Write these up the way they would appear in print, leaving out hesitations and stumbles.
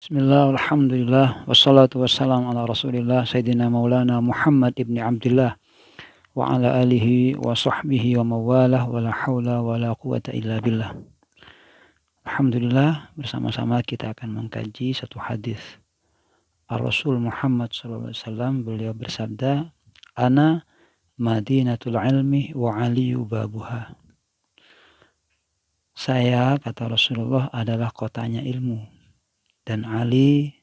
Bismillah, alhamdulillah, wassalatu wassalamu ala rasulillah, Sayyidina Maulana Muhammad ibni Abdullah, wa ala alihi wa sahbihi wa mawalah, wa la hawla wa la quwata illa billah. Alhamdulillah, bersama-sama kita akan mengkaji satu hadis. Ar-Rasul Muhammad SAW, beliau bersabda, Ana madinatul ilmi wa aliyu babuha. Saya, kata Rasulullah, adalah kotanya ilmu. Dan Ali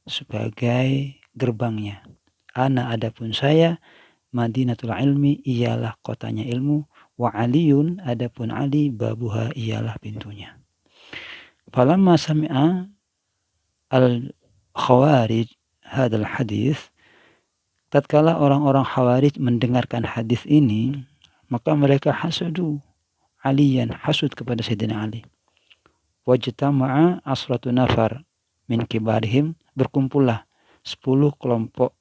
sebagai gerbangnya. Ana adapun saya, Madinatul ilmi ialah kotanya ilmu, wa aliyun adapun Ali babuha ialah pintunya. Falamma sami'a al-khawarij hadal hadis, tatkala orang-orang khawarij mendengarkan hadis ini, maka mereka hasudu aliyan, hasud kepada Sayyidina Ali. Wajtama'a asratu nafar min kibarihim, berkumpullah 10 kelompok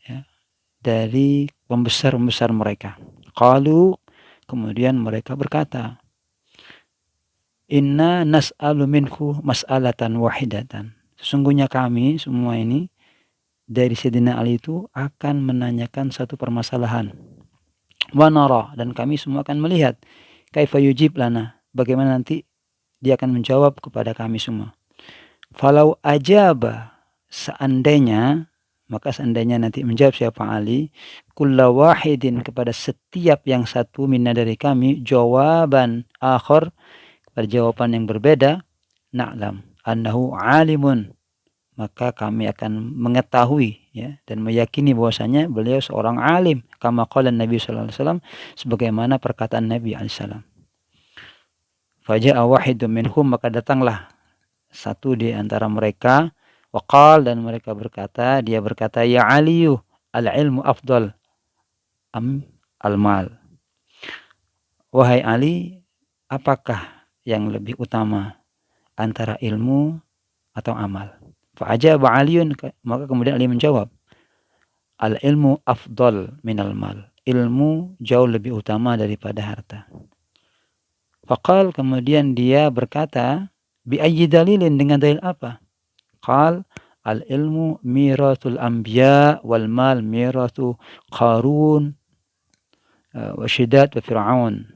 ya, dari pembesar-pembesar mereka. Qalu, kemudian mereka berkata, Inna nas'alu minhu mas'alatan wahidatan. Sesungguhnya kami semua ini dari Sayyidina Ali itu akan menanyakan satu permasalahan. Wa nara, dan kami semua akan melihat kaifa yujib lana, bagaimana nanti dia akan menjawab kepada kami semua. Falau ajaba, seandainya nanti menjawab siapa Ali, kulla wahidin, kepada setiap yang satu minna dari kami, jawaban akhir, pada jawaban yang berbeda, na'lam annahu alimun, maka kami akan mengetahui ya, dan meyakini bahwasanya beliau seorang alim, kama qala Nabi sallallahu alaihi wasallam, sebagaimana perkataan Nabi alaihi salam. Faja'a wahidun minhum, maka datanglah satu di antara mereka, waqal, dan mereka berkata, dia berkata, ya Aliyu, al-ilmu afdal am al-mal. Wahai Ali, apakah yang lebih utama antara ilmu atau amal? Fa'ajaba Aliyun, maka kemudian Ali menjawab, al-ilmu afdal minal mal. Ilmu jauh lebih utama daripada harta. Faqal, kemudian dia berkata, bi ayyi dalilin, dengan dalil apa? Qal, al ilmu miratul anbiya wal mal miratu Qarun wa Syidad wa Fir'aun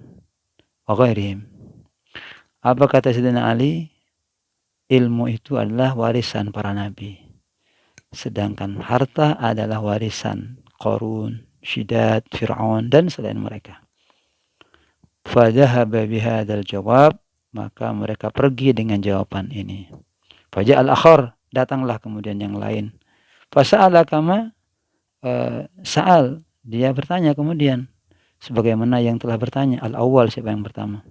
wa ghairihim. Apa kata Sayyidina Ali? Ilmu itu adalah warisan para nabi, sedangkan harta adalah warisan Qarun, Syidad, Fir'aun dan selain mereka. Fadhahaba bihadzal jawab, maka mereka pergi dengan jawaban ini. Faja'al akhar, datanglah kemudian yang lain. Fasa'ala kama sa'al, dia bertanya kemudian sebagaimana yang telah bertanya. Al-awwal, siapa yang pertama?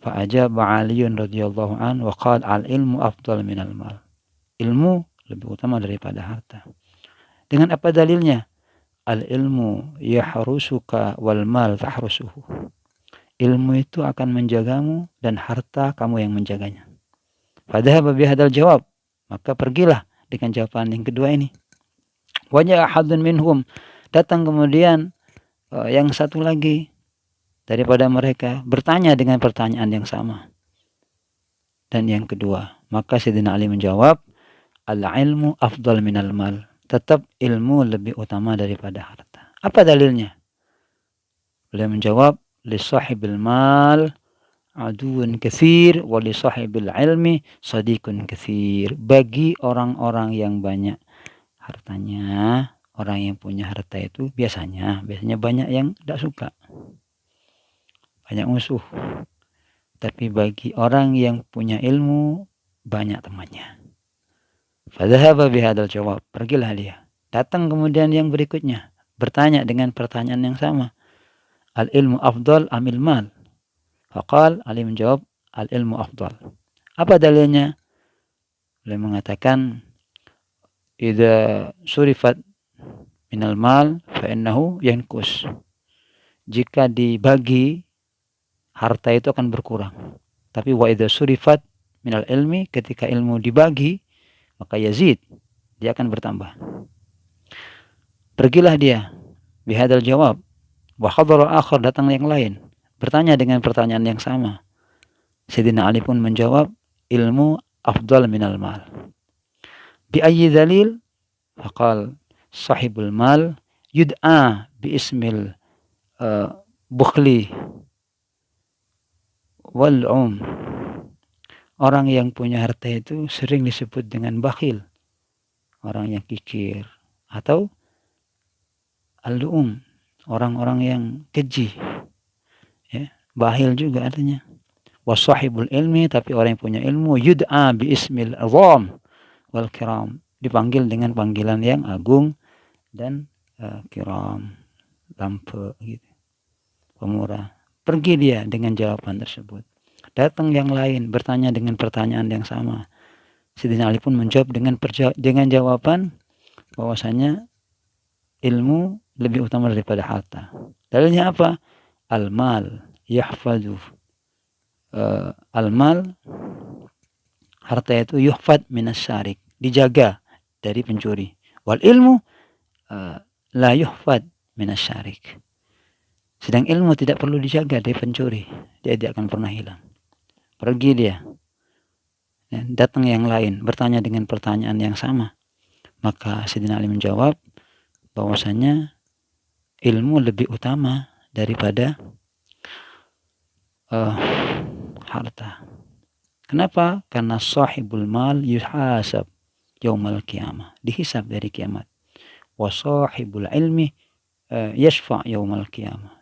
Fa'ajaba Aliyun radhiyallahu an wa qala al-ilmu afdal minal mal. Ilmu lebih utama daripada harta. Dengan apa dalilnya? Al-ilmu yahrusuka wal mal tahrusuhu. Ilmu itu akan menjagamu dan harta kamu yang menjaganya. Fadhahaba bihadzal jawab, maka pergilah dengan jawaban yang kedua ini. Wajah ahadun minhum, datang kemudian yang satu lagi daripada mereka bertanya dengan pertanyaan yang sama. Dan yang kedua, maka Sayyidina Ali menjawab, al-ilmu afdal minal mal. Tetap ilmu lebih utama daripada harta. Apa dalilnya? Beliau menjawab, li sahibil mal aduun katsir wa li sahibil ilmi sadiqun katsir. Bagi orang-orang yang banyak hartanya, orang yang punya harta itu biasanya banyak yang tidak suka, banyak musuh. Tapi bagi orang yang punya ilmu, banyak temannya. Fadhahaba bihadzal jawab, pergilah dia. Datang kemudian yang berikutnya, bertanya dengan pertanyaan yang sama. Al-ilmu afdal amil mal. Faqal, Ali menjawab, al-ilmu afdal. Apa dalilnya? Beliau mengatakan, idza surifat minal mal fa innahu yankus. Jika dibagi, harta itu akan berkurang. Tapi wa idza surifat minal ilmi, ketika ilmu dibagi, maka yazid, dia akan bertambah. Pergilah dia bihadzal jawab. Wa hadara akhar, datang yang lain, bertanya dengan pertanyaan yang sama. Sayyidina Ali pun menjawab, ilmu afdal minal mal. Bi ayyi dalil? Faqal sahibul mal yud'a bi ismil bukhli wal'um. Orang yang punya harta itu sering disebut dengan bakhil, orang yang kikir, atau al-lu'um, orang-orang yang keji. Ya, bakhil juga artinya. Wasahibul ilmi, tapi orang yang punya ilmu, yud'a bi ismil azam wal kiram, dipanggil dengan panggilan yang agung dan kiram, lampu gitu, pemurah. Pergi dia dengan jawaban tersebut. Datang yang lain bertanya dengan pertanyaan yang sama. Sayyidina Ali pun menjawab dengan jawaban bahwasanya ilmu lebih utama daripada harta. Dalilnya apa? Al-mal yahfadhu. Al-mal, harta itu yuhfad minas syarik, dijaga dari pencuri. Wal ilmu la yuhfad minas syarik. Sedang ilmu tidak perlu dijaga dari pencuri, dia tidak akan pernah hilang. Pergi dia, datang yang lain bertanya dengan pertanyaan yang sama. Maka Sayyidina Ali menjawab bahwasanya ilmu lebih utama daripada harta. Kenapa? Karena sahibul mal yuhasab yaumal qiyamah, dihisab dari kiamat. Wa sahibul ilmi yashfa' yaumal qiyamah.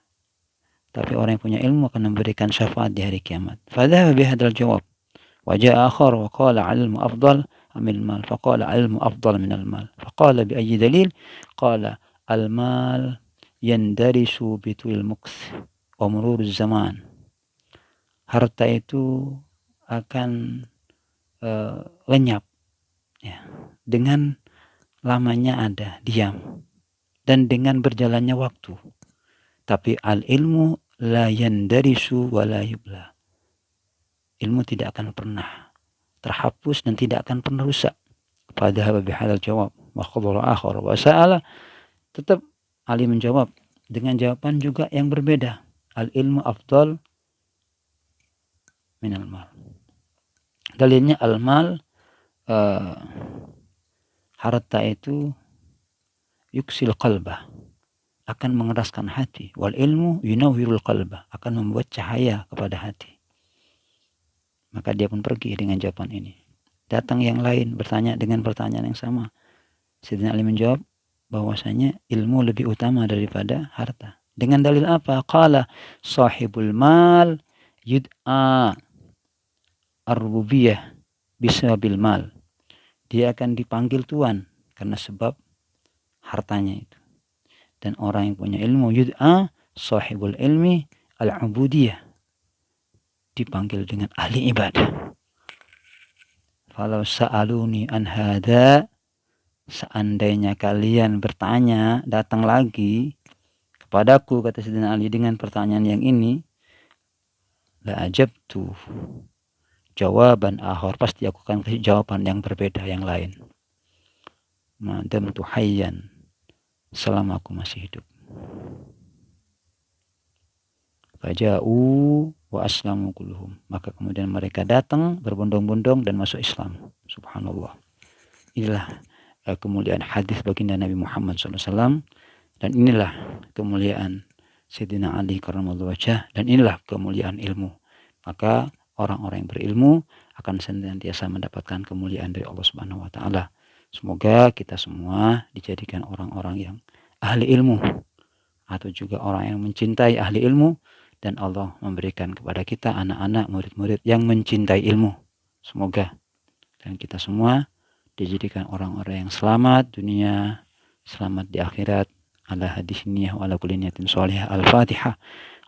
Tapi orang yang punya ilmu akan memberikan syafaat di hari kiamat. Fadhahaba bihadzal jawab. Wa ja'a akhar wa qala 'ilmu afdal min al-mal. Faqala 'ilmu afdal min al-mal. Faqala bi ayyi dalil? Qala al-mal yandarisu bitul muqth wa murur zaman. Harta itu akan lenyap, ya, dengan lamanya ada diam dan dengan berjalannya waktu. Tapi al-ilmu la yandarisu wa la yubla. Ilmu tidak akan pernah terhapus dan tidak akan pernah rusak. Padahal bihadzal jawab wa qadara akhar wa sa'ala. Tetap Ali menjawab dengan jawaban juga yang berbeda. Al-ilmu afdal minal mal. Dalilnya al-mal, harta itu yuksil qalbah, akan mengeraskan hati. Wal ilmu yunawwirul qalbah, akan membuat cahaya kepada hati. Maka dia pun pergi dengan jawaban ini. Datang yang lain bertanya dengan pertanyaan yang sama. Sayyidina Ali menjawab bahwasanya ilmu lebih utama daripada harta. Dengan dalil apa? Qala sahibul mal yud'a ar-rububiyah bisabil mal. Dia akan dipanggil Tuhan karena sebab hartanya itu. Dan orang yang punya ilmu yud'a sahibul ilmi al-ubudiyah, dipanggil dengan ahli ibadah. Falau sa'aluni an hadha, seandainya kalian bertanya, datang lagi kepadaku, kata Sayyidina Ali, dengan pertanyaan yang ini, la ajabtu jawaban akhar, pasti aku akan kasih jawaban yang berbeda, yang lain. Madamtu hayyan, selama aku masih hidup. Faja'u wa aslamu kulluhum, maka kemudian mereka datang berbondong-bondong dan masuk Islam. Subhanallah. Inilah kemuliaan hadis baginda Nabi Muhammad SAW, dan inilah kemuliaan Sayyidina Ali karramallahu wajhah, dan inilah kemuliaan ilmu. Maka orang-orang yang berilmu akan senantiasa mendapatkan kemuliaan dari Allah Subhanahu wa taala. Semoga kita semua dijadikan orang-orang yang ahli ilmu, atau juga orang yang mencintai ahli ilmu, dan Allah memberikan kepada kita anak-anak, murid-murid yang mencintai ilmu. Semoga dan kita semua dijadikan orang-orang yang selamat dunia, selamat di akhirat. Ala hadis niyah wa ala kulli niyatin shalihah. Al-Fatihah.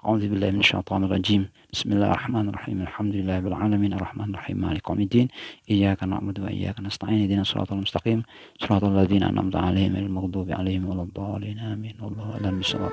A'udzu billahi minasyaitonir rajim. Bismillahirrahmanirrahim. Alhamdulillahirabbil alamin arrahmanir rahim maliki yaumiddin. Iyyaka na'budu wa iyyaka nasta'in. Ihdinas shiratal mustaqim. Shiratal ladzina an'amta 'alaihim ghairil maghdubi 'alaihim waladdallin. Amin. Wallahu a'lam bishawab.